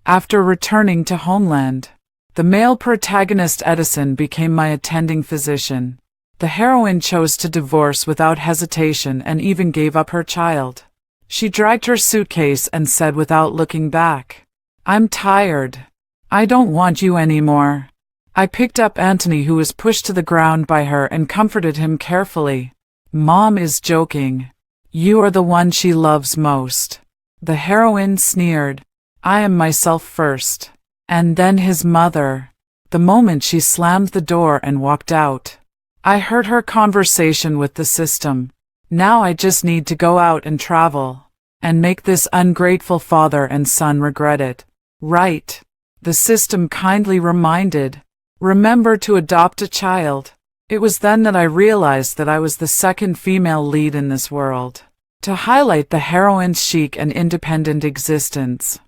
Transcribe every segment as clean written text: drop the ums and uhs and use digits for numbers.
After returning to homeland, the male protagonist Edison became my attending physician. The heroine chose to divorce without hesitation and even gave up her child. She dragged her suitcase and said without looking back, "I'm tired. I don't want you anymore." I picked up Anthony, who was pushed to the ground by her, and comforted him carefully. "Mom is joking. You are the one she loves most." The heroine sneered. "I am myself first. And then his mother." The moment she slammed the door and walked out, I heard her conversation with the system. "Now I just need to go out and travel, and make this ungrateful father and son regret it." "Right," the system kindly reminded. "Remember to adopt a child." It was then that I realized that I was the second female lead in this world, to highlight the heroine's chic and independent existence.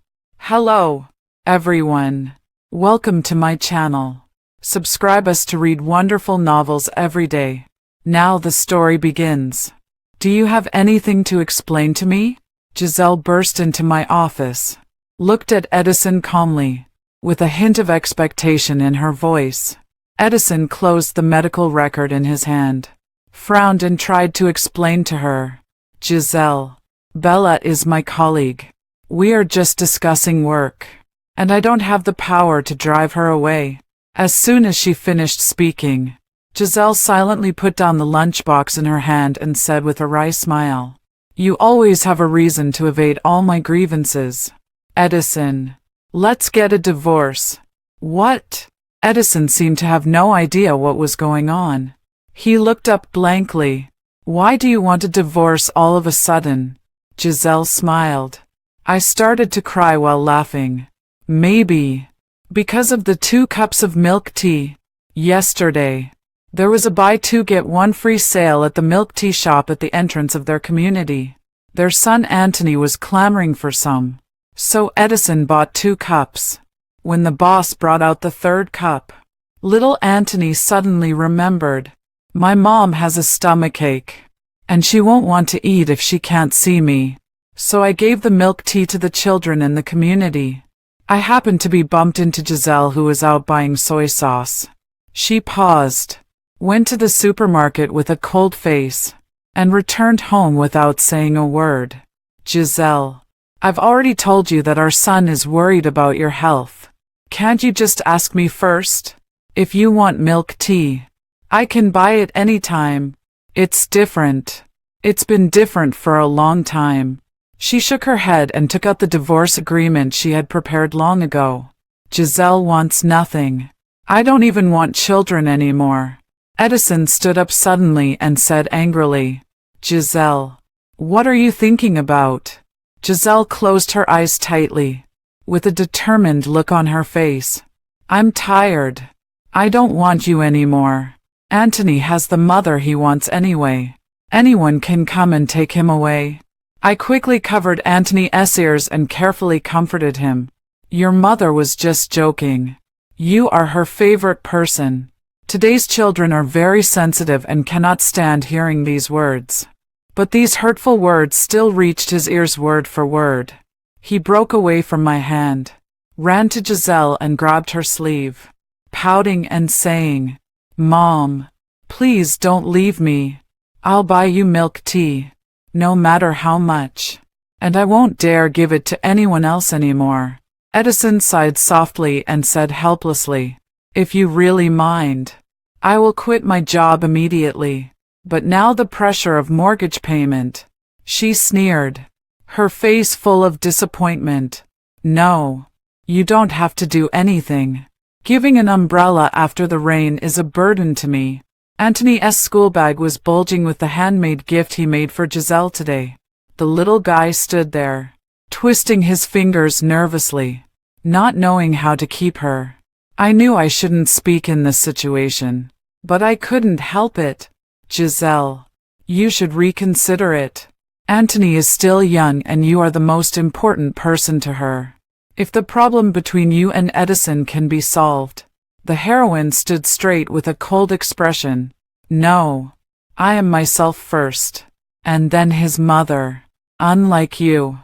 Hello, everyone. Welcome to my channel. Subscribe us to read wonderful novels every day. Now the story begins. "Do you have anything to explain to me?" Giselle burst into my office, looked at Edison calmly, with a hint of expectation in her voice. Edison closed the medical record in his hand, frowned and tried to explain to her. "Giselle, Bella is my colleague. We are just discussing work, and I don't have the power to drive her away." As soon as she finished speaking, Giselle silently put down the lunchbox in her hand and said with a wry smile, "You always have a reason to evade all my grievances. Edison, let's get a divorce." "What?" Edison seemed to have no idea what was going on. He looked up blankly. "Why do you want a divorce all of a sudden?" Giselle smiled. I started to cry while laughing. "Maybe because of the 2 cups of milk tea. Yesterday, there was a buy 2 get 1 free sale at the milk tea shop at the entrance of their community. Their son Anthony was clamoring for some, so Edison bought 2 cups. When the boss brought out the 3rd cup, little Anthony suddenly remembered, my mom has a stomachache, and she won't want to eat if she can't see me. So I gave the milk tea to the children in the community. I happened to be bumped into Giselle, who was out buying soy sauce. She paused, went to the supermarket with a cold face, and returned home without saying a word. Giselle, I've already told you that our son is worried about your health. Can't you just ask me first? If you want milk tea, I can buy it anytime. It's different. It's been different for a long time. She shook her head and took out the divorce agreement she had prepared long ago. Giselle wants nothing. I don't even want children anymore. Edison stood up suddenly and said angrily, Giselle, what are you thinking about? Giselle closed her eyes tightly, with a determined look on her face. I'm tired. I don't want you anymore. Anthony has the mother he wants anyway. Anyone can come and take him away. I quickly covered Anthony's ears and carefully comforted him. Your mother was just joking. You are her favorite person. Today's children are very sensitive and cannot stand hearing these words. But these hurtful words still reached his ears word for word. He broke away from my hand, ran to Giselle and grabbed her sleeve, pouting and saying, Mom, please don't leave me. I'll buy you milk tea, no matter how much, and I won't dare give it to anyone else anymore. Edison sighed softly and said helplessly, If you really mind, I will quit my job immediately. But now the pressure of mortgage payment. She sneered, her face full of disappointment. No, you don't have to do anything. Giving an umbrella after the rain is a burden to me. Anthony's school bag was bulging with the handmade gift he made for Giselle today. The little guy stood there, twisting his fingers nervously, not knowing how to keep her. I knew I shouldn't speak in this situation, but I couldn't help it. Giselle, you should reconsider it. Anthony is still young and you are the most important person to her. If the problem between you and Edison can be solved. The heroine stood straight with a cold expression. No, I am myself first, and then his mother. Unlike you,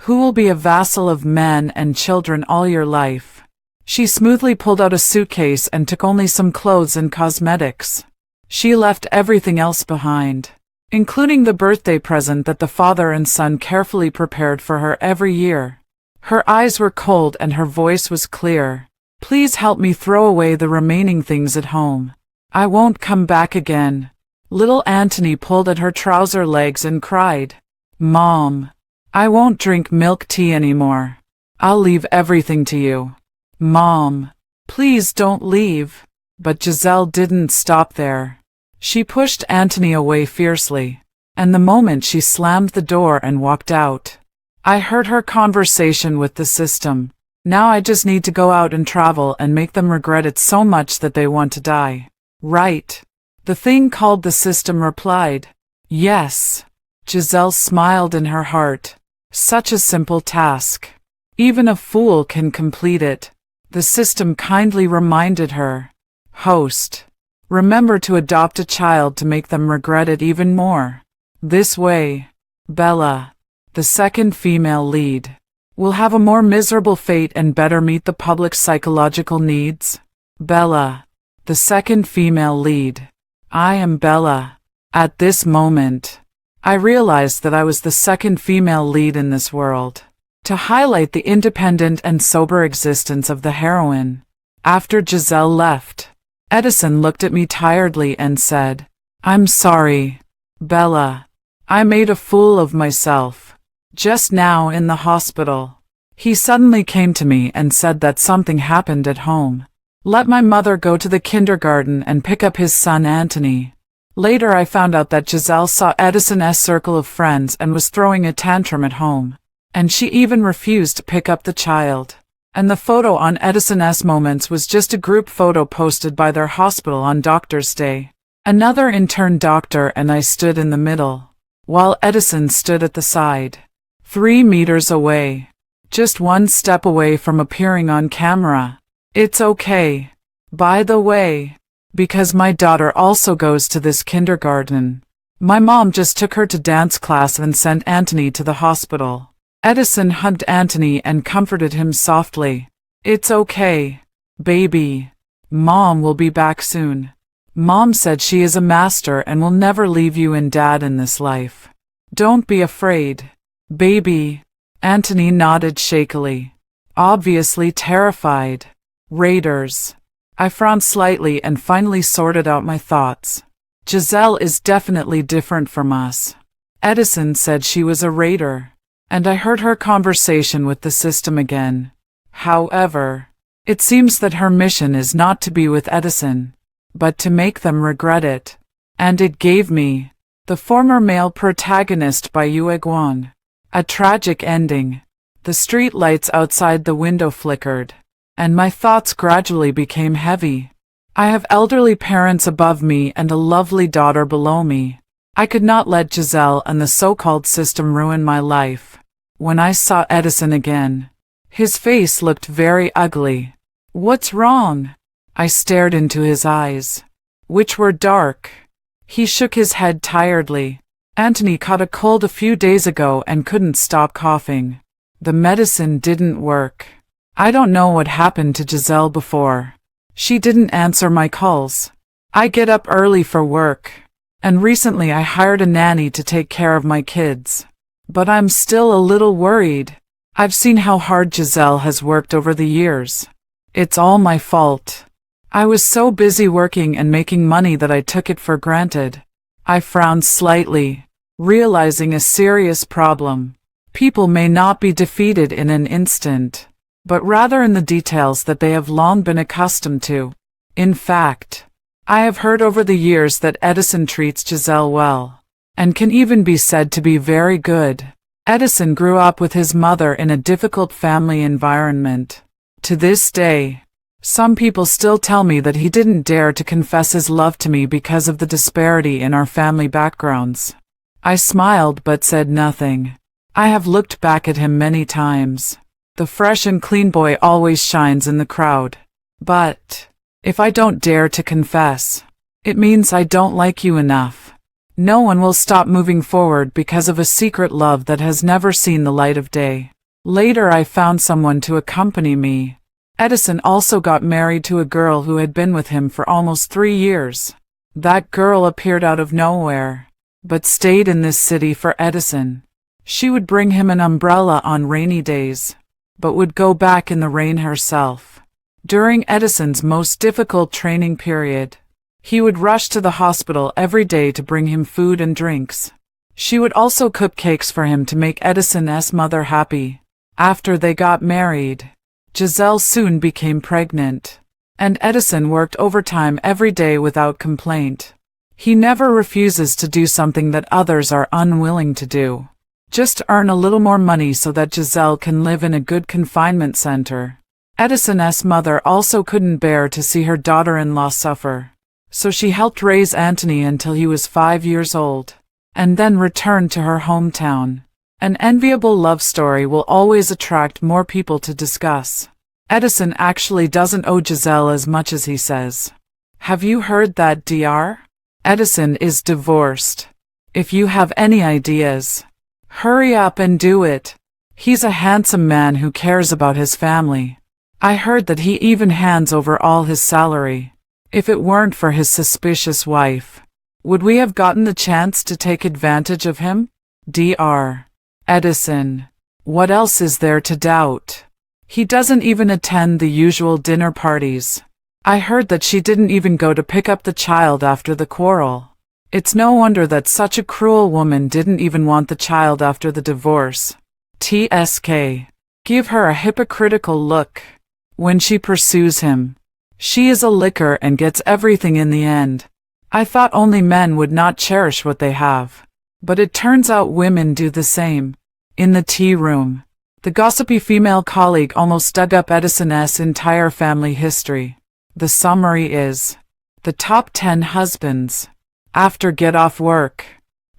Who will be a vassal of men and children all your life? She smoothly pulled out a suitcase and took only some clothes and cosmetics. She left everything else behind, including the birthday present that the father and son carefully prepared for her every year. Her eyes were cold and her voice was clear. Please help me throw away the remaining things at home. I won't come back again. Little Anthony pulled at her trouser legs and cried, Mom, I won't drink milk tea anymore. I'll leave everything to you. Mom, please don't leave. But Giselle didn't stop there. She pushed Anthony away fiercely, and the moment she slammed the door and walked out, I heard her conversation with the system. Now I just need to go out and travel and make them regret it so much that they want to die. Right. The thing called the system replied, Yes. Giselle smiled in her heart. Such a simple task. Even a fool can complete it. The system kindly reminded her. Host. Remember to adopt a child to make them regret it even more. This way, Bella, the second female lead, will have a more miserable fate and better meet the public's psychological needs. Bella, the second female lead. I am Bella. At this moment, I realized that I was the second female lead in this world, to highlight the independent and sober existence of the heroine. After Giselle left, Edison looked at me tiredly and said, I'm sorry, Bella. I made a fool of myself. Just now in the hospital. He suddenly came to me and said that something happened at home. Let my mother go to the kindergarten and pick up his son Anthony. Later I found out that Giselle saw Edison's circle of friends and was throwing a tantrum at home. And she even refused to pick up the child. And the photo on Edison's Moments was just a group photo posted by their hospital on Doctor's Day. Another intern doctor and I stood in the middle, while Edison stood at the side, 3 meters away, just one step away from appearing on camera. It's okay, by the way, because my daughter also goes to this kindergarten. My mom just took her to dance class and sent Anthony to the hospital. Edison hugged Anthony and comforted him softly. It's okay, baby. Mom will be back soon. Mom said she is a master and will never leave you and Dad in this life. Don't be afraid, baby. Anthony nodded shakily, obviously terrified. Raiders. I frowned slightly and finally sorted out my thoughts. Giselle is definitely different from us. Edison said she was a raider, and I heard her conversation with the system again. However, it seems that her mission is not to be with Edison, but to make them regret it. And it gave me, the former male protagonist by Yue Guan, a tragic ending. The street lights outside the window flickered, and my thoughts gradually became heavy. I have elderly parents above me and a lovely daughter below me. I could not let Giselle and the so-called system ruin my life. When I saw Edison again, his face looked very ugly. What's wrong? I stared into his eyes, which were dark. He shook his head tiredly. Anthony caught a cold a few days ago and couldn't stop coughing. The medicine didn't work. I don't know what happened to Giselle before. She didn't answer my calls. I get up early for work, and recently I hired a nanny to take care of my kids. But I'm still a little worried. I've seen how hard Giselle has worked over the years. It's all my fault. I was so busy working and making money that I took it for granted. I frowned slightly, realizing a serious problem. People may not be defeated in an instant, but rather in the details that they have long been accustomed to. In fact, I have heard over the years that Edison treats Giselle well, and can even be said to be very good. Edison grew up with his mother in a difficult family environment. To this day, some people still tell me that he didn't dare to confess his love to me because of the disparity in our family backgrounds. I smiled but said nothing. I have looked back at him many times. The fresh and clean boy always shines in the crowd. But if I don't dare to confess, it means I don't like you enough. No one will stop moving forward because of a secret love that has never seen the light of day. Later I found someone to accompany me. Edison also got married to a girl who had been with him for almost 3 years. That girl appeared out of nowhere, but stayed in this city for Edison. She would bring him an umbrella on rainy days, but would go back in the rain herself. During Edison's most difficult training period, he would rush to the hospital every day to bring him food and drinks. She would also cook cakes for him to make Edison's mother happy. After they got married, Giselle soon became pregnant, and Edison worked overtime every day without complaint. He never refuses to do something that others are unwilling to do, just to earn a little more money so that Giselle can live in a good confinement center. Edison's mother also couldn't bear to see her daughter-in-law suffer, so she helped raise Anthony until he was 5 years old, and then returned to her hometown. An enviable love story will always attract more people to discuss. Edison actually doesn't owe Giselle as much as he says. Have you heard that, Dr.? Edison is divorced. If you have any ideas, hurry up and do it. He's a handsome man who cares about his family. I heard that he even hands over all his salary. If it weren't for his suspicious wife, would we have gotten the chance to take advantage of him? Dr. Edison. What else is there to doubt? He doesn't even attend the usual dinner parties. I heard that she didn't even go to pick up the child after the quarrel. It's no wonder that such a cruel woman didn't even want the child after the divorce. TSK. Give her a hypocritical look. When she pursues him, she is a licker and gets everything in the end. I thought only men would not cherish what they have, but it turns out women do the same. In the tea room, the gossipy female colleague almost dug up Edison's entire family history. The summary is, the top 10 husbands. After get off work,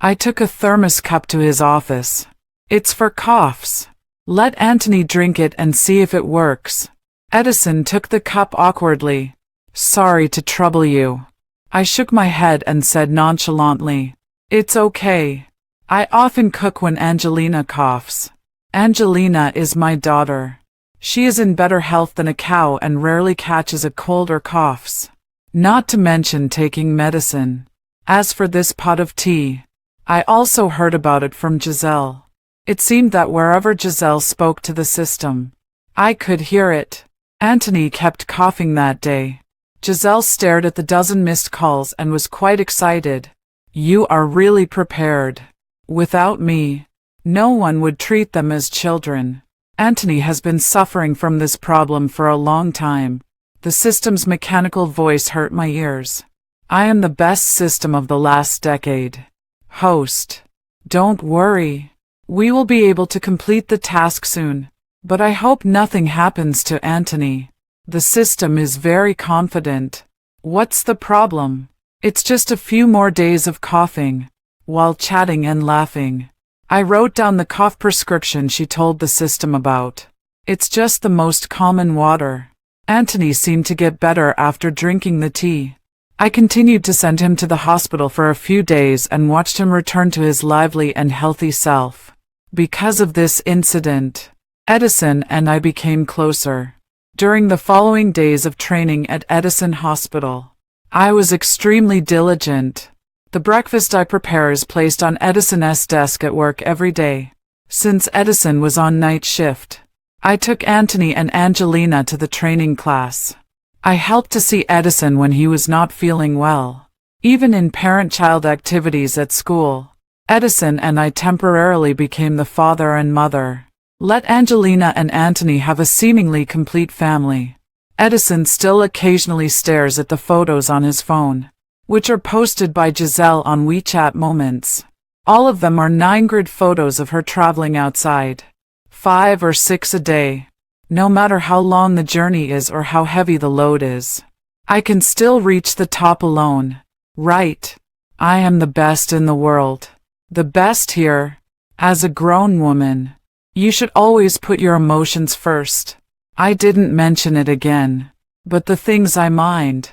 I took a thermos cup to his office. It's for coughs. Let Anthony drink it and see if it works. Edison took the cup awkwardly. Sorry to trouble you. I shook my head and said nonchalantly, it's okay. I often cook when Angelina coughs. Angelina is my daughter. She is in better health than a cow and rarely catches a cold or coughs. Not to mention taking medicine. As for this pot of tea, I also heard about it from Giselle. It seemed that wherever Giselle spoke to the system, I could hear it. Anthony kept coughing that day. Giselle stared at the dozen missed calls and was quite excited. You are really prepared. Without me, no one would treat them as children. Anthony has been suffering from this problem for a long time. The system's mechanical voice hurt my ears. I am the best system of the last decade. Host. Don't worry. We will be able to complete the task soon. But I hope nothing happens to Anthony. The system is very confident. What's the problem? It's just a few more days of coughing, while chatting and laughing. I wrote down the cough prescription she told the system about. It's just the most common water. Anthony seemed to get better after drinking the tea. I continued to send him to the hospital for a few days and watched him return to his lively and healthy self. Because of this incident, Edison and I became closer. During the following days of training at Edison Hospital, I was extremely diligent. The breakfast I prepare is placed on Edison's desk at work every day. Since Edison was on night shift, I took Anthony and Angelina to the training class. I helped to see Edison when he was not feeling well. Even in parent-child activities at school, Edison and I temporarily became the father and mother. Let Angelina and Anthony have a seemingly complete family. Edison still occasionally stares at the photos on his phone, which are posted by Giselle on WeChat Moments. All of them are 9-grid photos of her traveling outside. 5 or 6 a day. No matter how long the journey is or how heavy the load is, I can still reach the top alone. Right. I am the best in the world. The best here. As a grown woman, you should always put your emotions first. I didn't mention it again, but the things I mind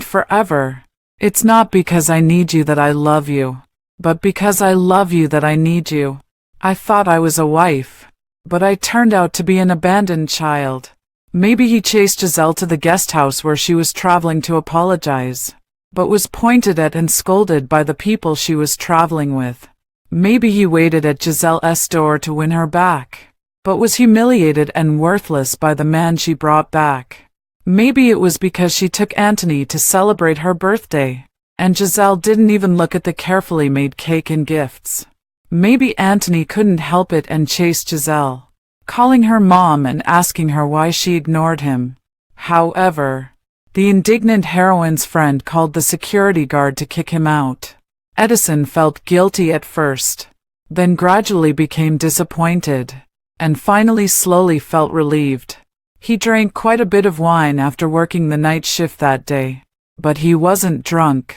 forever. It's not because I need you that I love you, but because I love you that I need you. I thought I was a wife. But I turned out to be an abandoned child. Maybe he chased Giselle to the guest house where she was traveling to apologize, but was pointed at and scolded by the people she was traveling with. Maybe he waited at Giselle's door to win her back, but was humiliated and worthless by the man she brought back. Maybe it was because she took Anthony to celebrate her birthday, and Giselle didn't even look at the carefully made cake and gifts. Maybe Anthony couldn't help it and chased Giselle, calling her mom and asking her why she ignored him. However, the indignant heroine's friend called the security guard to kick him out. Edison felt guilty at first, then gradually became disappointed, and finally slowly felt relieved. He drank quite a bit of wine after working the night shift that day, but he wasn't drunk.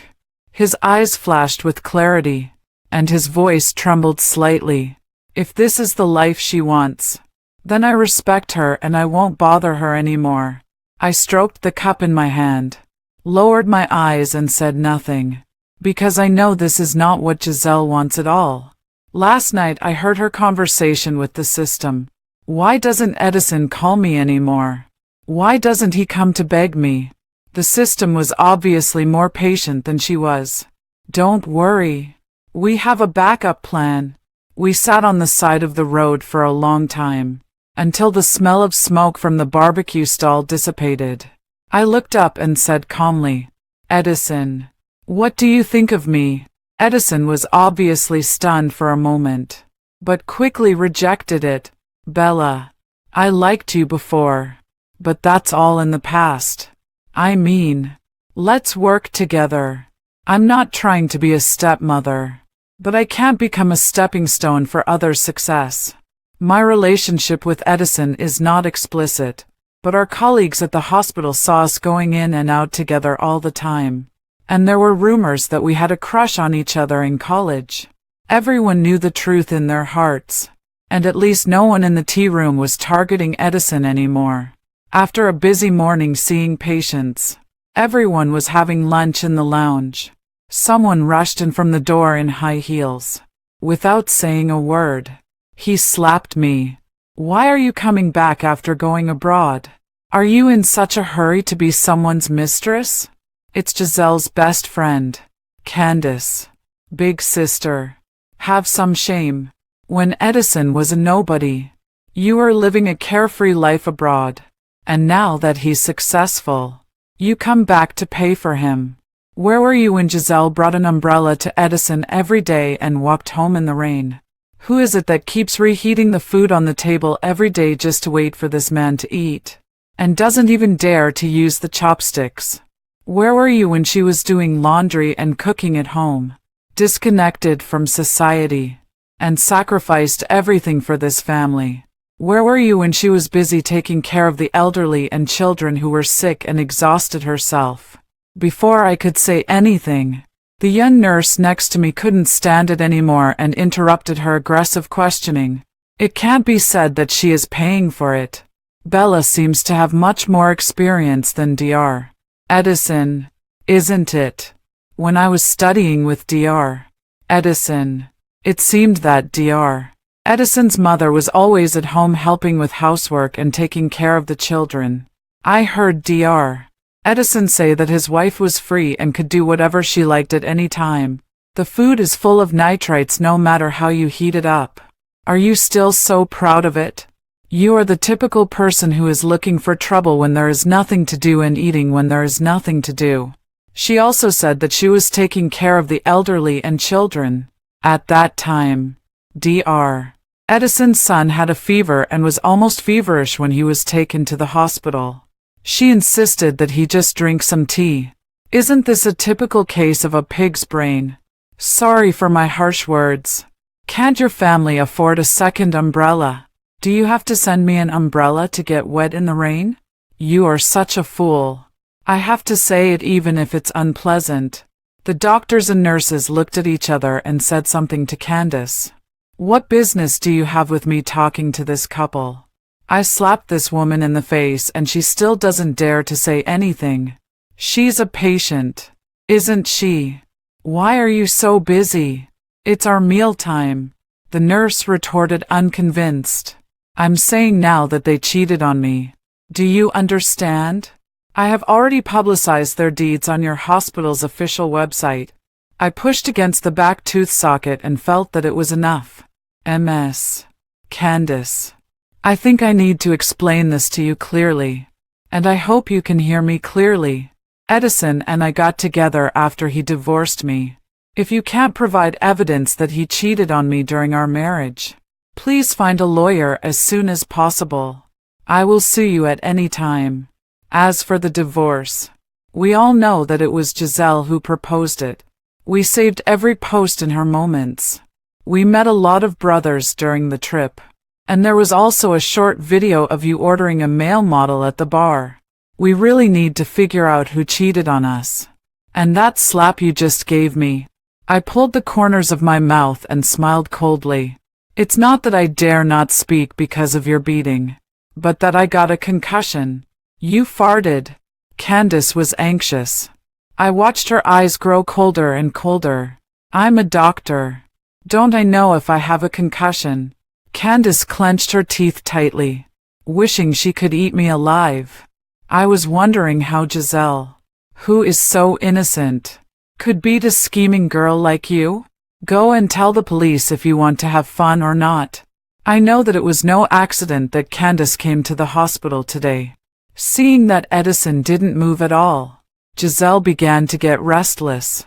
His eyes flashed with clarity, and his voice trembled slightly. If this is the life she wants, then I respect her and I won't bother her anymore. I stroked the cup in my hand, lowered my eyes and said nothing, because I know this is not what Giselle wants at all. Last night I heard her conversation with the system. Why doesn't Edison call me anymore? Why doesn't he come to beg me? The system was obviously more patient than she was. Don't worry. We have a backup plan. We sat on the side of the road for a long time, until the smell of smoke from the barbecue stall dissipated. I looked up and said calmly, "Edison, what do you think of me?" Edison was obviously stunned for a moment, but quickly rejected it. "Bella, I liked you before, but that's all in the past. I mean, let's work together. I'm not trying to be a stepmother, but I can't become a stepping stone for others' success." My relationship with Edison is not explicit, but our colleagues at the hospital saw us going in and out together all the time, and there were rumors that we had a crush on each other in college. Everyone knew the truth in their hearts, and at least no one in the tea room was targeting Edison anymore. After a busy morning seeing patients, everyone was having lunch in the lounge. Someone rushed in from the door in high heels. Without saying a word, he slapped me. "Why are you coming back after going abroad? Are you in such a hurry to be someone's mistress?" "It's Giselle's best friend, Candace. Big sister. Have some shame. When Edison was a nobody, you were living a carefree life abroad, and now that he's successful, you come back to pay for him. Where were you when Giselle brought an umbrella to Edison every day and walked home in the rain? Who is it that keeps reheating the food on the table every day just to wait for this man to eat, and doesn't even dare to use the chopsticks? Where were you when she was doing laundry and cooking at home, disconnected from society, and sacrificed everything for this family? Where were you when she was busy taking care of the elderly and children who were sick and exhausted herself?" Before I could say anything, the young nurse next to me couldn't stand it anymore and interrupted her aggressive questioning. "It can't be said that she is paying for it. Bella seems to have much more experience than Dr. Edison, isn't it? When I was studying with Dr. Edison, it seemed that Dr. Edison's mother was always at home helping with housework and taking care of the children. I heard Dr. Edison say that his wife was free and could do whatever she liked at any time. The food is full of nitrites no matter how you heat it up. Are you still so proud of it? You are the typical person who is looking for trouble when there is nothing to do and eating when there is nothing to do." She also said that she was taking care of the elderly and children. At that time, Dr. Edison's son had a fever and was almost feverish when he was taken to the hospital. She insisted that he just drink some tea. Isn't this a typical case of a pig's brain? Sorry for my harsh words. Can't your family afford a second umbrella? Do you have to send me an umbrella to get wet in the rain? You are such a fool. I have to say it even if it's unpleasant. The doctors and nurses looked at each other and said something to Candace. "What business do you have with me talking to this couple?" I slapped this woman in the face and she still doesn't dare to say anything. She's a patient, isn't she? Why are you so busy? It's our mealtime, the nurse retorted unconvinced. I'm saying now that they cheated on me. Do you understand? I have already publicized their deeds on your hospital's official website. I pushed against the back tooth socket and felt that it was enough. Ms. Candace, I think I need to explain this to you clearly. And I hope you can hear me clearly. Edison and I got together after he divorced me. If you can't provide evidence that he cheated on me during our marriage, please find a lawyer as soon as possible. I will sue you at any time. As for the divorce, we all know that it was Giselle who proposed it. We saved every post in her moments. We met a lot of brothers during the trip. And there was also a short video of you ordering a male model at the bar. We really need to figure out who cheated on us. And that slap you just gave me. I pulled the corners of my mouth and smiled coldly. It's not that I dare not speak because of your beating, but that I got a concussion. You farted. Candace was anxious. I watched her eyes grow colder and colder. I'm a doctor. Don't I know if I have a concussion? Candace clenched her teeth tightly, wishing she could eat me alive. I was wondering how Giselle, who is so innocent, could beat a scheming girl like you. Go and tell the police if you want to have fun or not. I know that it was no accident that Candace came to the hospital today. Seeing that Edison didn't move at all, Giselle began to get restless.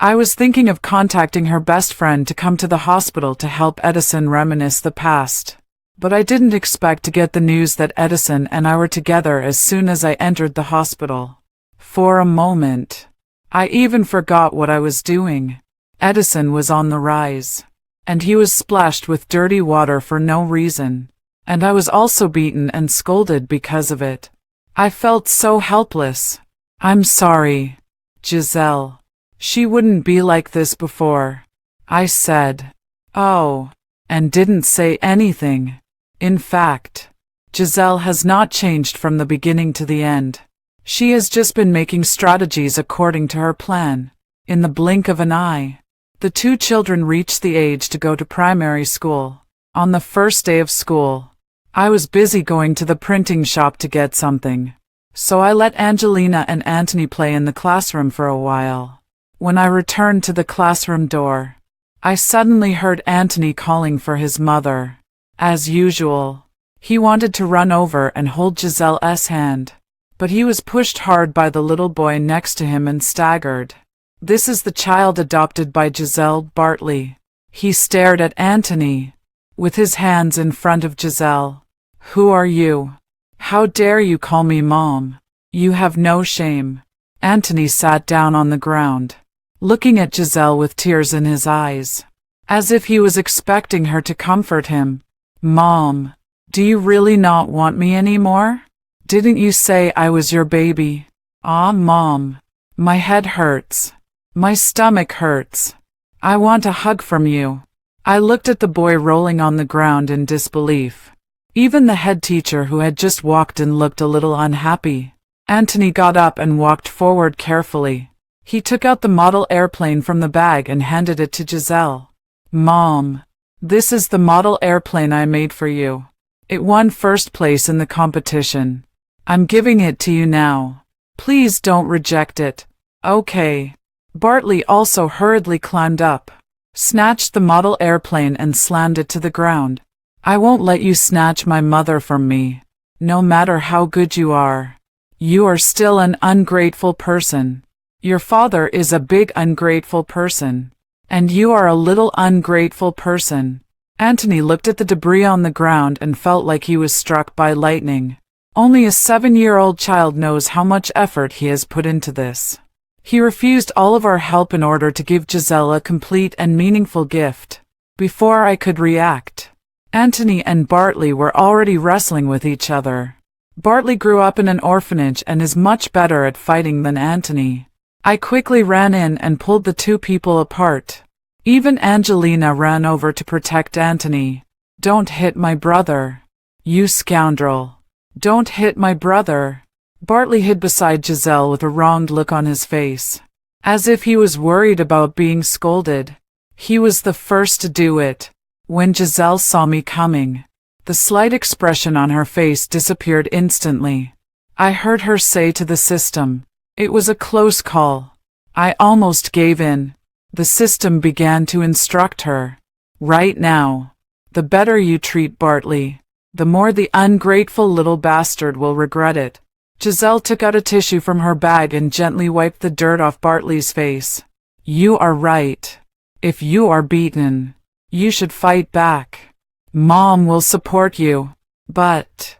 I was thinking of contacting her best friend to come to the hospital to help Edison reminisce the past. But I didn't expect to get the news that Edison and I were together as soon as I entered the hospital. For a moment, I even forgot what I was doing. Edison was on the rise, and he was splashed with dirty water for no reason, and I was also beaten and scolded because of it. I felt so helpless. I'm sorry, Giselle. She wouldn't be like this before. I said, oh, and didn't say anything. In fact, Giselle has not changed from the beginning to the end. She has just been making strategies according to her plan. In the blink of an eye, the two children reached the age to go to primary school. On the first day of school, I was busy going to the printing shop to get something, so I let Angelina and Anthony play in the classroom for a while. When I returned to the classroom door, I suddenly heard Anthony calling for his mother. As usual, he wanted to run over and hold Giselle's hand, but he was pushed hard by the little boy next to him and staggered. This is the child adopted by Giselle, Bartley. He stared at Anthony, with his hands in front of Giselle. Who are you? How dare you call me Mom? You have no shame. Anthony sat down on the ground, looking at Giselle with tears in his eyes, as if he was expecting her to comfort him. Mom, do you really not want me anymore? Didn't you say I was your baby? Ah, Mom, my head hurts. My stomach hurts. I want a hug from you. I looked at the boy rolling on the ground in disbelief. Even the head teacher who had just walked in looked a little unhappy. Anthony got up and walked forward carefully. He took out the model airplane from the bag and handed it to Giselle. Mom, this is the model airplane I made for you. It won first place in the competition. I'm giving it to you now. Please don't reject it. Okay. Bartley also hurriedly climbed up, snatched the model airplane and slammed it to the ground. I won't let you snatch my mother from me. No matter how good you are, you are still an ungrateful person. Your father is a big ungrateful person, and you are a little ungrateful person. Anthony looked at the debris on the ground and felt like he was struck by lightning. Only a 7-year-old child knows how much effort he has put into this. He refused all of our help in order to give Giselle a complete and meaningful gift. Before I could react, Anthony and Bartley were already wrestling with each other. Bartley grew up in an orphanage and is much better at fighting than Anthony. I quickly ran in and pulled the two people apart. Even Angelina ran over to protect Anthony. Don't hit my brother. You scoundrel. Don't hit my brother. Bartley hid beside Giselle with a wronged look on his face, as if he was worried about being scolded. He was the first to do it. When Giselle saw me coming, The slight expression on her face disappeared instantly. I heard her say to the system, "It was a close call." I almost gave in. The system began to instruct her. "Right now, the better you treat Bartley, the more the ungrateful little bastard will regret it." Giselle took out a tissue from her bag and gently wiped the dirt off Bartley's face. "You are right. If you are beaten, you should fight back. Mom will support you. But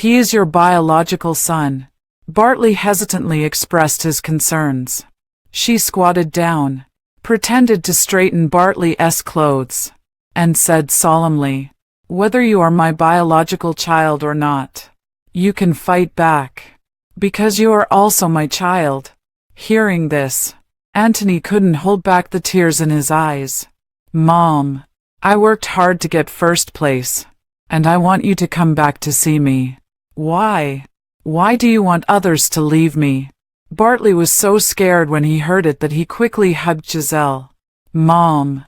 he is your biological son." Bartley hesitantly expressed his concerns. She squatted down, pretended to straighten Bartley's clothes, and said solemnly, "Whether you are my biological child or not, you can fight back. Because you are also my child." Hearing this, Anthony couldn't hold back the tears in his eyes. "Mom, I worked hard to get first place, and I want you to come back to see me. Why? Why do you want others to leave me?" Bartley was so scared when he heard it that he quickly hugged Giselle. Mom,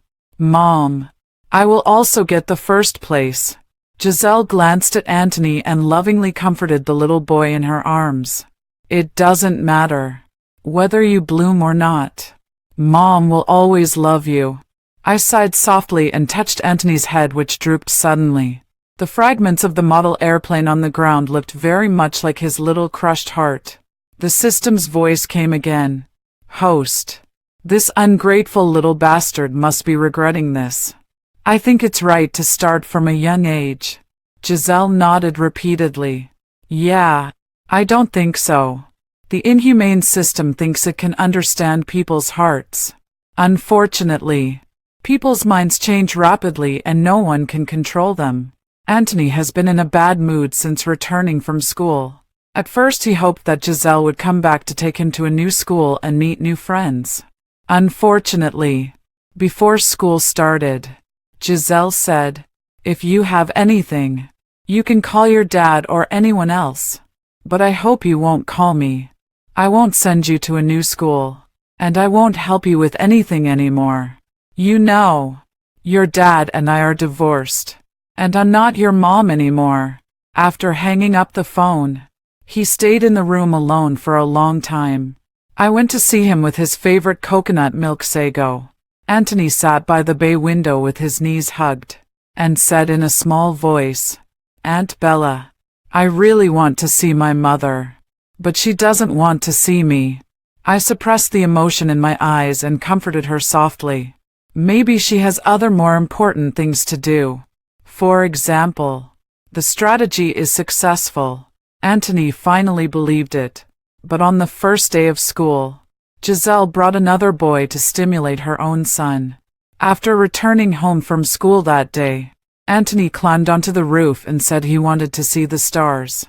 I will also get the first place." Giselle glanced at Anthony and lovingly comforted the little boy in her arms. "It doesn't matter. Whether you bloom or not, Mom will always love you." I sighed softly and touched Anthony's head, which drooped suddenly. The fragments of the model airplane on the ground looked very much like his little crushed heart. The system's voice came again. "Host, this ungrateful little bastard must be regretting this. I think it's right to start from a young age." Giselle nodded repeatedly. "Yeah, I don't think so. The inhumane system thinks it can understand people's hearts. Unfortunately, people's minds change rapidly and no one can control them." Anthony has been in a bad mood since returning from school. At first he hoped that Giselle would come back to take him to a new school and meet new friends. Unfortunately, before school started, Giselle said, "If you have anything, you can call your dad or anyone else. But I hope you won't call me. I won't send you to a new school, and I won't help you with anything anymore. You know, your dad and I are divorced, and I'm not your mom anymore." After hanging up the phone, he stayed in the room alone for a long time. I went to see him with his favorite coconut milk sago. Anthony sat by the bay window with his knees hugged, and said in a small voice, "Aunt Bella, I really want to see my mother, but she doesn't want to see me." I suppressed the emotion in my eyes and comforted her softly. Maybe she has other more important things to do. For example, the strategy is successful. Anthony finally believed it. But on the first day of school, Giselle brought another boy to stimulate her own son. After returning home from school that day, Anthony climbed onto the roof and said he wanted to see the stars.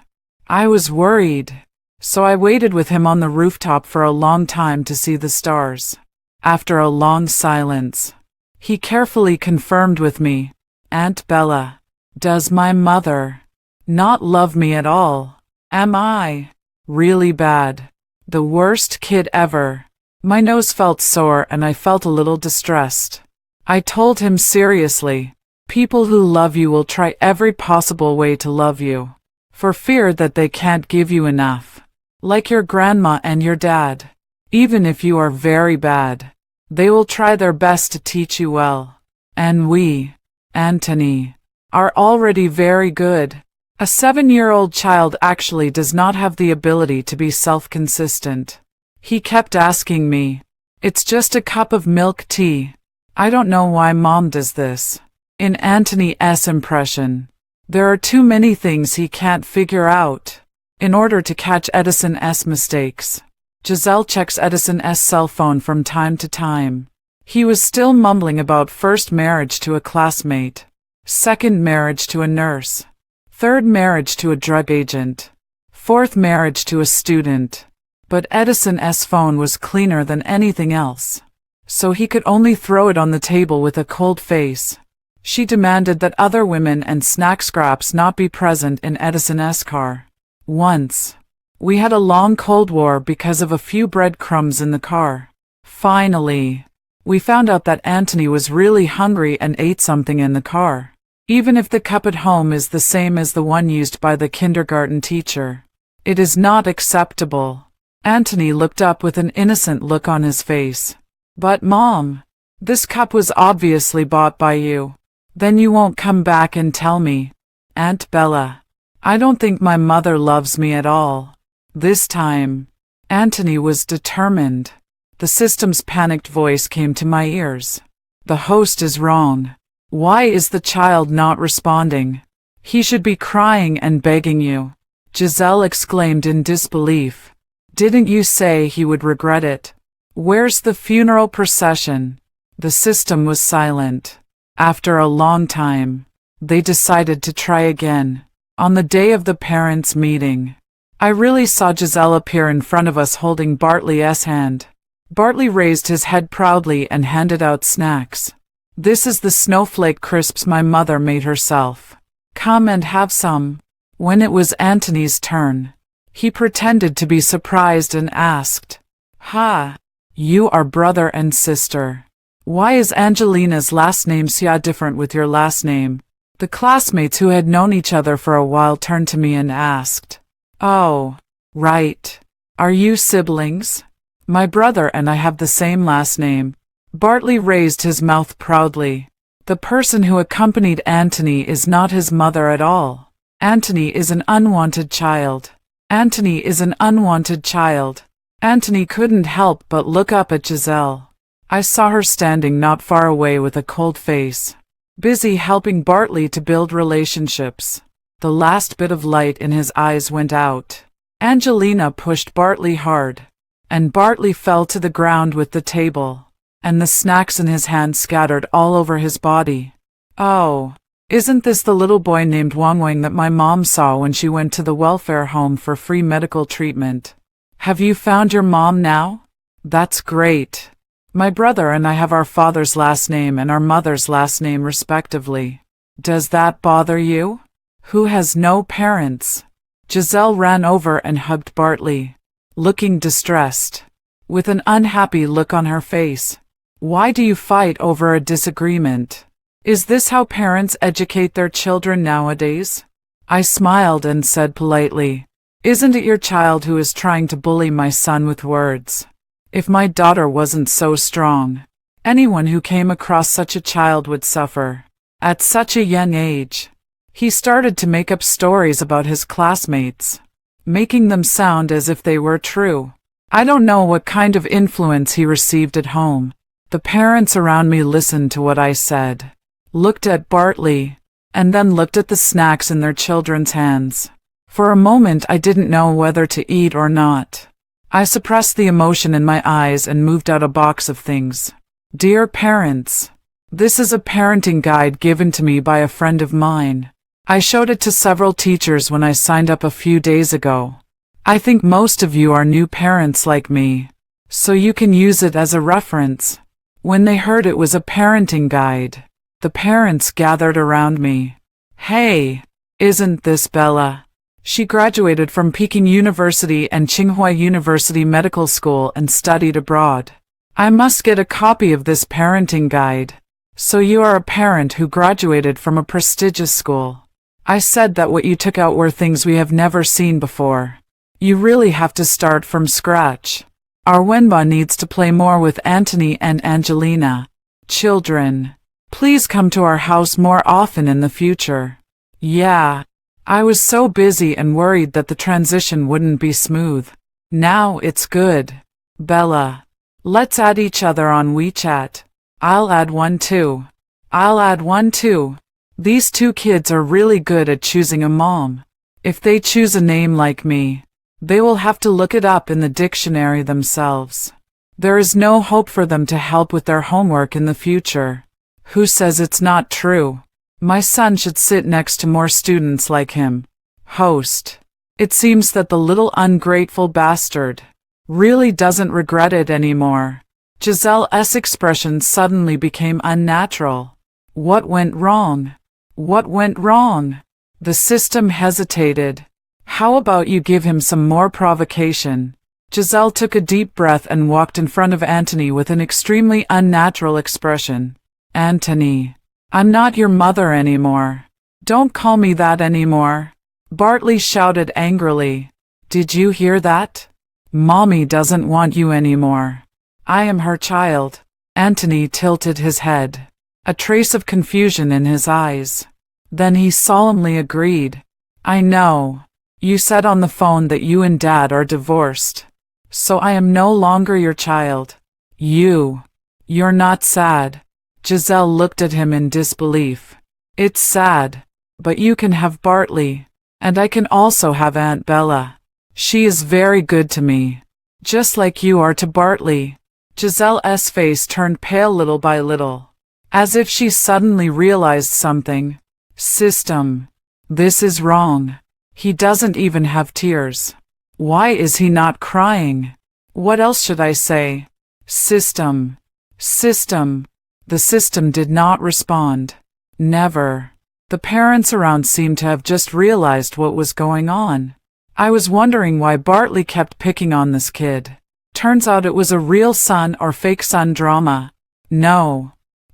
I was worried, so I waited with him on the rooftop for a long time to see the stars. After a long silence, he carefully confirmed with me, "Aunt Bella, does my mother not love me at all? Am I really bad? The worst kid ever?" My nose felt sore and I felt a little distressed. I told him seriously, "People who love you will try every possible way to love you, for fear that they can't give you enough. Like your grandma and your dad. Even if you are very bad, they will try their best to teach you well. And we, Anthony, are already very good." A 7-year-old child actually does not have the ability to be self-consistent. He kept asking me, "It's just a cup of milk tea. I don't know why Mom does this." In Anthony's impression, there are too many things he can't figure out. In order to catch Edison's mistakes, Giselle checks Edison's cell phone from time to time. He was still mumbling about first marriage to a classmate, second marriage to a nurse, third marriage to a drug agent, fourth marriage to a student. But Edison's phone was cleaner than anything else, so he could only throw it on the table with a cold face. She demanded that other women and snack scraps not be present in Edison's car. Once, we had a long Cold War because of a few breadcrumbs in the car. Finally, we found out that Anthony was really hungry and ate something in the car. Even if the cup at home is the same as the one used by the kindergarten teacher. It is not acceptable. Anthony looked up with an innocent look on his face. But Mom, this cup was obviously bought by you. Then you won't come back and tell me. Aunt Bella, I don't think my mother loves me at all. This time. Anthony was determined. The system's panicked voice came to my ears. The host is wrong. Why is the child not responding? He should be crying and begging you. Giselle exclaimed in disbelief. Didn't you say he would regret it? Where's the funeral procession? The system was silent. After a long time, they decided to try again. On the day of the parents' meeting, I really saw Giselle appear in front of us holding Bartley's hand. Bartley raised his head proudly and handed out snacks. This is the snowflake crisps my mother made herself. Come and have some. When it was Anthony's turn, he pretended to be surprised and asked, Ha, you are brother and sister. Why is Angelina's last name so different with your last name? The classmates who had known each other for a while turned to me and asked, Oh, right. Are you siblings? My brother and I have the same last name. Bartley raised his mouth proudly. The person who accompanied Anthony is not his mother at all. Anthony is an unwanted child. Anthony is an unwanted child. Anthony couldn't help but look up at Giselle. I saw her standing not far away with a cold face, busy helping Bartley to build relationships. The last bit of light in his eyes went out. Angelina pushed Bartley hard, and Bartley fell to the ground with the table, and the snacks in his hand scattered all over his body. Oh, isn't this the little boy named Wang Wang that my mom saw when she went to the welfare home for free medical treatment? Have you found your mom now? That's great. My brother and I have our father's last name and our mother's last name respectively. Does that bother you? Who has no parents? Giselle ran over and hugged Bartley, looking distressed, with an unhappy look on her face. Why do you fight over a disagreement? Is this how parents educate their children nowadays? I smiled and said politely, Isn't it your child who is trying to bully my son with words? If my daughter wasn't so strong, anyone who came across such a child would suffer. At such a young age, he started to make up stories about his classmates, making them sound as if they were true. I don't know what kind of influence he received at home. The parents around me listened to what I said, looked at Bartley, and then looked at the snacks in their children's hands. For a moment I didn't know whether to eat or not. I suppressed the emotion in my eyes and moved out a box of things. Dear parents, this is a parenting guide given to me by a friend of mine. I showed it to several teachers when I signed up a few days ago. I think most of you are new parents like me, so you can use it as a reference. When they heard it was a parenting guide, the parents gathered around me. Hey, isn't this Bella? She graduated from Peking University and Tsinghua University Medical School and studied abroad. I must get a copy of this parenting guide. So you are a parent who graduated from a prestigious school. I said that what you took out were things we have never seen before. You really have to start from scratch. Our Wenba needs to play more with Anthony and Angelina. Children, please come to our house more often in the future. Yeah. I was so busy and worried that the transition wouldn't be smooth. Now it's good. Bella, let's add each other on WeChat. I'll add one too. I'll add one too. These two kids are really good at choosing a mom. If they choose a name like me, they will have to look it up in the dictionary themselves. There is no hope for them to help with their homework in the future. Who says it's not true? My son should sit next to more students like him. Host. It seems that the little ungrateful bastard really doesn't regret it anymore. Giselle's expression suddenly became unnatural. What went wrong? What went wrong? The system hesitated. How about you give him some more provocation? Giselle took a deep breath and walked in front of Anthony with an extremely unnatural expression. Anthony, I'm not your mother anymore. Don't call me that anymore. Bartley shouted angrily. Did you hear that? Mommy doesn't want you anymore. I am her child. Anthony tilted his head, a trace of confusion in his eyes. Then he solemnly agreed. I know. You said on the phone that you and Dad are divorced. So I am no longer your child. You're not sad. Giselle looked at him in disbelief. It's sad. But you can have Bartley. And I can also have Aunt Bella. She is very good to me. Just like you are to Bartley. Giselle's face turned pale little by little, as if she suddenly realized something. System. This is wrong. He doesn't even have tears. Why is he not crying? What else should I say? System. System. The system did not respond. Never. The parents around seemed to have just realized what was going on. I was wondering why Bartley kept picking on this kid. Turns out it was a real son or fake son drama. No.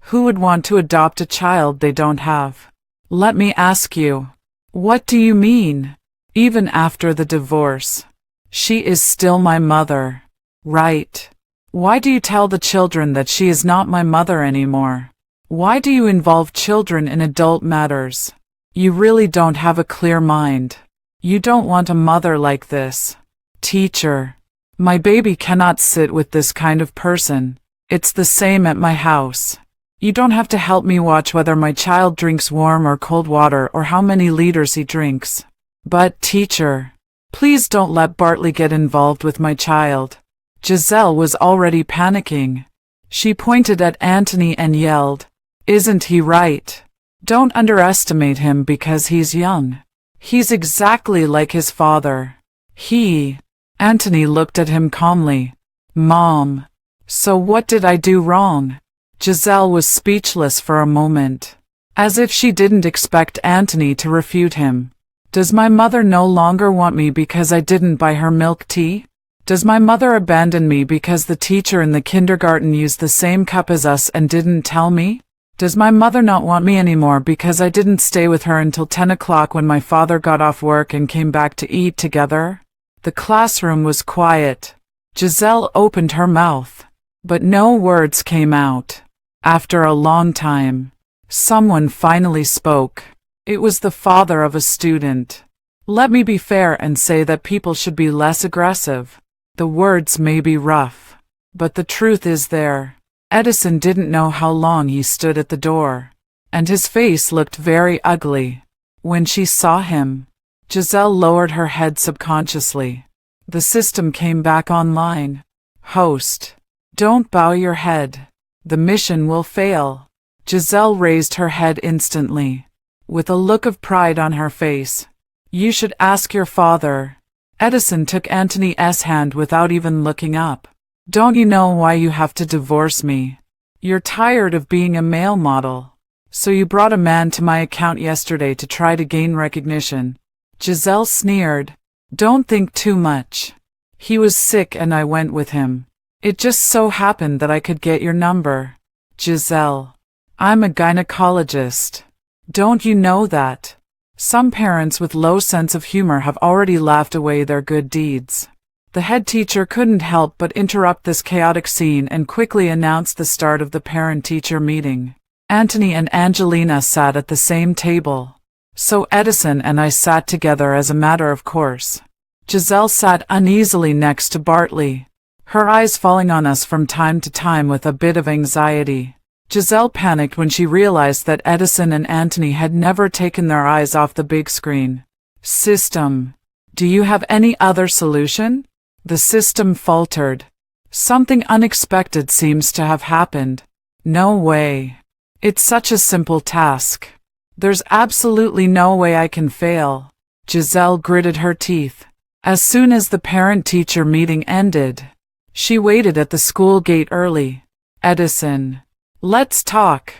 Who would want to adopt a child they don't have? Let me ask you. What do you mean? Even after the divorce. She is still my mother. Right. Why do you tell the children that she is not my mother anymore? Why do you involve children in adult matters? You really don't have a clear mind. You don't want a mother like this. Teacher. My baby cannot sit with this kind of person. It's the same at my house. You don't have to help me watch whether my child drinks warm or cold water or how many liters he drinks. But, teacher, please don't let Bartley get involved with my child. Giselle was already panicking. She pointed at Anthony and yelled, Isn't he right? Don't underestimate him because he's young. He's exactly like his father. Anthony looked at him calmly. Mom. So what did I do wrong? Giselle was speechless for a moment, as if she didn't expect Anthony to refute him. Does my mother no longer want me because I didn't buy her milk tea? Does my mother abandon me because the teacher in the kindergarten used the same cup as us and didn't tell me? Does my mother not want me anymore because I didn't stay with her until 10 o'clock when my father got off work and came back to eat together? The classroom was quiet. Giselle opened her mouth, but no words came out. After a long time, someone finally spoke. It was the father of a student. Let me be fair and say that people should be less aggressive. The words may be rough, but the truth is there. Edison didn't know how long he stood at the door, and his face looked very ugly. When she saw him, Giselle lowered her head subconsciously. The system came back online. Host. Don't bow your head. The mission will fail. Giselle raised her head instantly, with a look of pride on her face. You should ask your father. Edison took Anthony's hand without even looking up. Don't you know why you have to divorce me? You're tired of being a male model. So you brought a man to my account yesterday to try to gain recognition. Giselle sneered. Don't think too much. He was sick and I went with him. It just so happened that I could get your number. Giselle. I'm a gynecologist. Don't you know that? Some parents with low sense of humor have already laughed away their good deeds. The head teacher couldn't help but interrupt this chaotic scene and quickly announced the start of the parent-teacher meeting. Anthony and Angelina sat at the same table. So Edison and I sat together as a matter of course. Giselle sat uneasily next to Bartley, her eyes falling on us from time to time with a bit of anxiety. Giselle panicked when she realized that Edison and Anthony had never taken their eyes off the big screen. System. Do you have any other solution? The system faltered. Something unexpected seems to have happened. No way. It's such a simple task. There's absolutely no way I can fail. Giselle gritted her teeth. As soon as the parent-teacher meeting ended, she waited at the school gate early. Edison. Let's talk.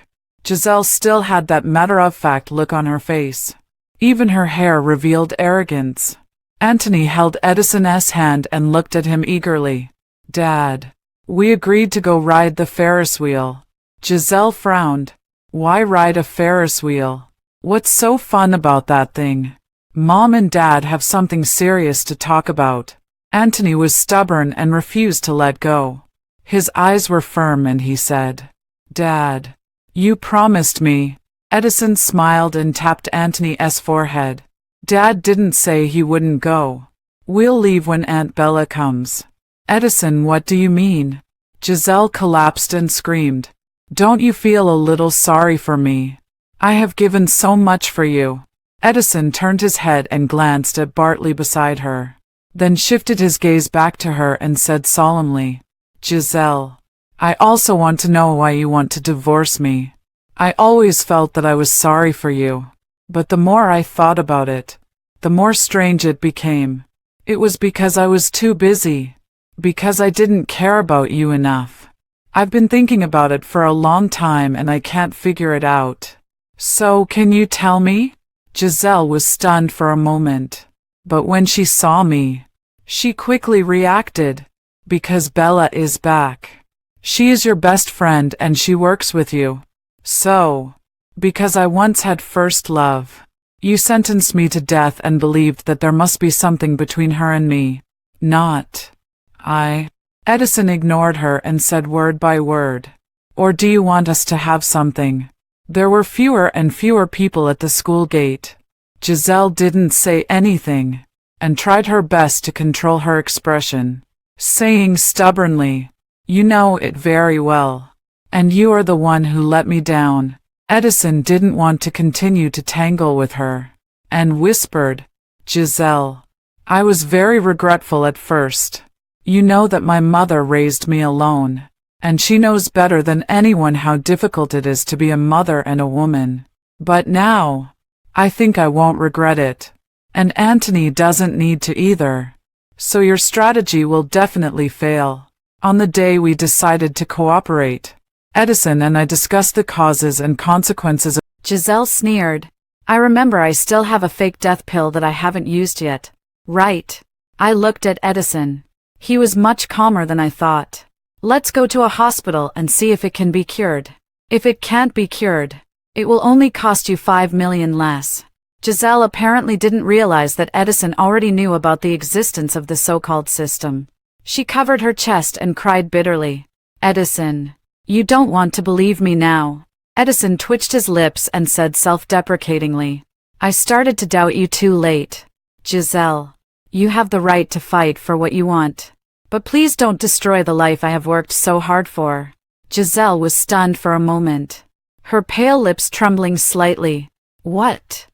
Giselle still had that matter-of-fact look on her face. Even her hair revealed arrogance. Anthony held Edison's hand and looked at him eagerly. Dad. We agreed to go ride the Ferris wheel. Giselle frowned. Why ride a Ferris wheel? What's so fun about that thing? Mom and Dad have something serious to talk about. Anthony was stubborn and refused to let go. His eyes were firm and he said, "Dad, you promised me." Edison smiled and tapped Anthony's forehead. "Dad didn't say he wouldn't go. We'll leave when Aunt Bella comes." "Edison, what do you mean?" Giselle collapsed and screamed. "Don't you feel a little sorry for me? I have given so much for you." Edison turned his head and glanced at Bartley beside her, then shifted his gaze back to her and said solemnly, "Giselle, I also want to know why you want to divorce me. I always felt that I was sorry for you, but the more I thought about it, the more strange it became. It was because I was too busy, because I didn't care about you enough. I've been thinking about it for a long time and I can't figure it out. So, can you tell me?" Giselle was stunned for a moment, but when she saw me, she quickly reacted. "Because Bella is back. She is your best friend and she works with you. So, because I once had first love, you sentenced me to death and believed that there must be something between her and me. Not I." Edison ignored her and said word by word, "Or do you want us to have something?" There were fewer and fewer people at the school gate. Giselle didn't say anything, and tried her best to control her expression, saying stubbornly, "You know it very well. And you are the one who let me down." Edison didn't want to continue to tangle with her, and whispered, "Giselle, I was very regretful at first. You know that my mother raised me alone, and she knows better than anyone how difficult it is to be a mother and a woman. But now, I think I won't regret it. And Anthony doesn't need to either. So your strategy will definitely fail." On the day we decided to cooperate, Edison and I discussed the causes and consequences of— Giselle sneered. "I remember I still have a fake death pill that I haven't used yet." "Right." I looked at Edison. He was much calmer than I thought. "Let's go to a hospital and see if it can be cured. If it can't be cured, it will only cost you 5 million less." Giselle apparently didn't realize that Edison already knew about the existence of the so-called system. She covered her chest and cried bitterly. "Edison, you don't want to believe me now." Edison twitched his lips and said self-deprecatingly, "I started to doubt you too late. Giselle, you have the right to fight for what you want. But please don't destroy the life I have worked so hard for." Giselle was stunned for a moment, her pale lips trembling slightly. What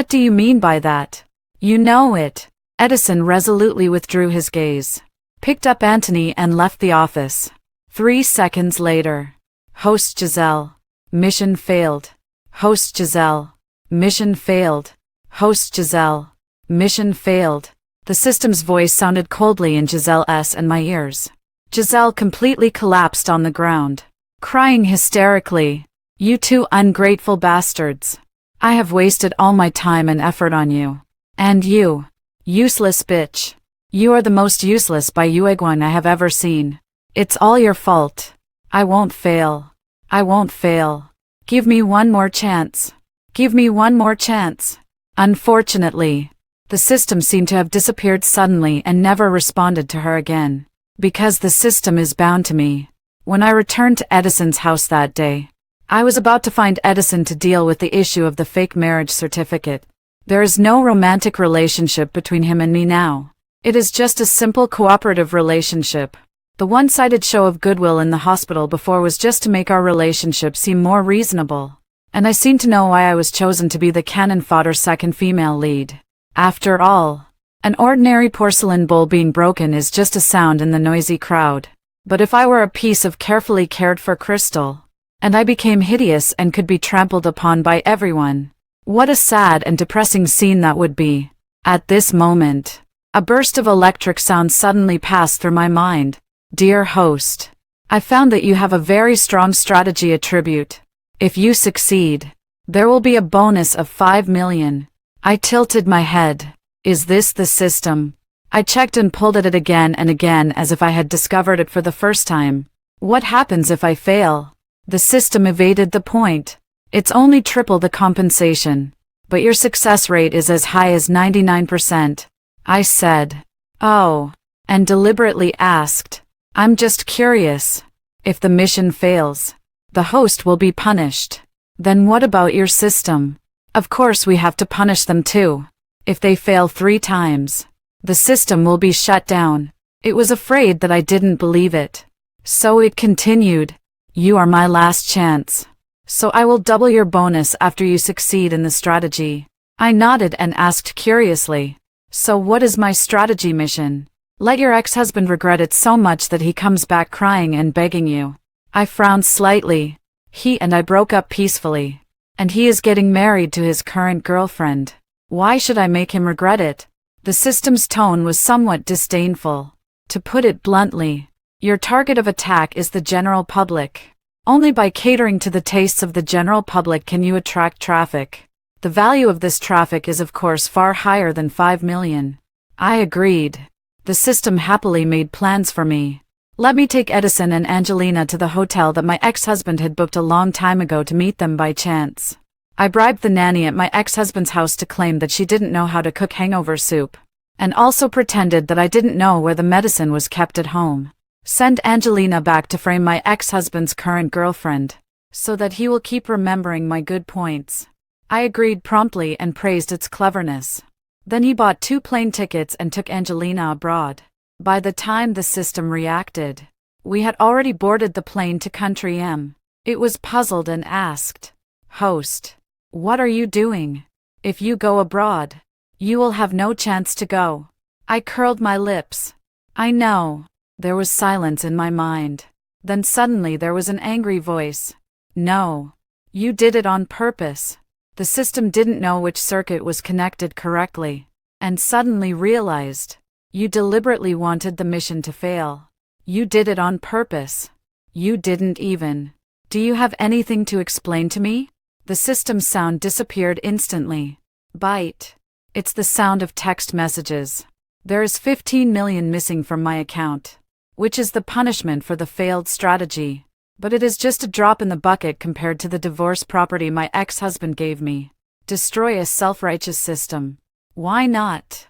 do you mean by that?" "You know it." Edison resolutely withdrew his gaze, picked up Anthony and left the office. 3 seconds later. "Host Giselle. Mission failed. Host Giselle. Mission failed. Host Giselle. Mission failed." The system's voice sounded coldly in Giselle's and my ears. Giselle completely collapsed on the ground, crying hysterically, "You two ungrateful bastards. I have wasted all my time and effort on you. And you, useless bitch. You are the most useless Bayueguan I have ever seen. It's all your fault. I won't fail. I won't fail. Give me one more chance. Give me one more chance." Unfortunately, the system seemed to have disappeared suddenly and never responded to her again. Because the system is bound to me. When I returned to Edison's house that day, I was about to find Edison to deal with the issue of the fake marriage certificate. There is no romantic relationship between him and me now. It is just a simple cooperative relationship. The one-sided show of goodwill in the hospital before was just to make our relationship seem more reasonable. And I seem to know why I was chosen to be the cannon fodder second female lead. After all, an ordinary porcelain bowl being broken is just a sound in the noisy crowd. But if I were a piece of carefully cared for crystal, and I became hideous and could be trampled upon by everyone, what a sad and depressing scene that would be. At this moment, a burst of electric sound suddenly passed through my mind. "Dear host, I found that you have a very strong strategy attribute. If you succeed, there will be a bonus of 5 million. I tilted my head. Is this the system? I checked and pulled at it again and again as if I had discovered it for the first time. What happens if I fail? The system evaded the point. It's only triple the compensation. But your success rate is as high as 99%. I said, oh, and deliberately asked, I'm just curious. If the mission fails, the host will be punished. Then what about your system? Of course we have to punish them too. If they fail 3 times, the system will be shut down. It was afraid that I didn't believe it. So it continued, you are my last chance. So I will double your bonus after you succeed in the strategy. I nodded and asked curiously, so what is my strategy mission? Let your ex-husband regret it so much that he comes back crying and begging you. I frowned slightly. He and I broke up peacefully. And he is getting married to his current girlfriend. Why should I make him regret it? The system's tone was somewhat disdainful. To put it bluntly, your target of attack is the general public. Only by catering to the tastes of the general public can you attract traffic. The value of this traffic is of course far higher than 5 million. I agreed. The system happily made plans for me. Let me take Edison and Angelina to the hotel that my ex-husband had booked a long time ago to meet them by chance. I bribed the nanny at my ex-husband's house to claim that she didn't know how to cook hangover soup, and also pretended that I didn't know where the medicine was kept at home. Send Angelina back to frame my ex-husband's current girlfriend, so that he will keep remembering my good points. I agreed promptly and praised its cleverness. Then he bought 2 plane tickets and took Angelina abroad. By the time the system reacted, we had already boarded the plane to Country M. It was puzzled and asked, host, what are you doing? If you go abroad, you will have no chance to go. I curled my lips. I know. There was silence in my mind. Then suddenly there was an angry voice. No. You did it on purpose. The system didn't know which circuit was connected correctly, and suddenly realized. You deliberately wanted the mission to fail. You did it on purpose. You didn't even. Do you have anything to explain to me? The system's sound disappeared instantly. Byte. It's the sound of text messages. There is 15 million missing from my account, which is the punishment for the failed strategy. But it is just a drop in the bucket compared to the divorce property my ex-husband gave me. Destroy a self-righteous system. Why not?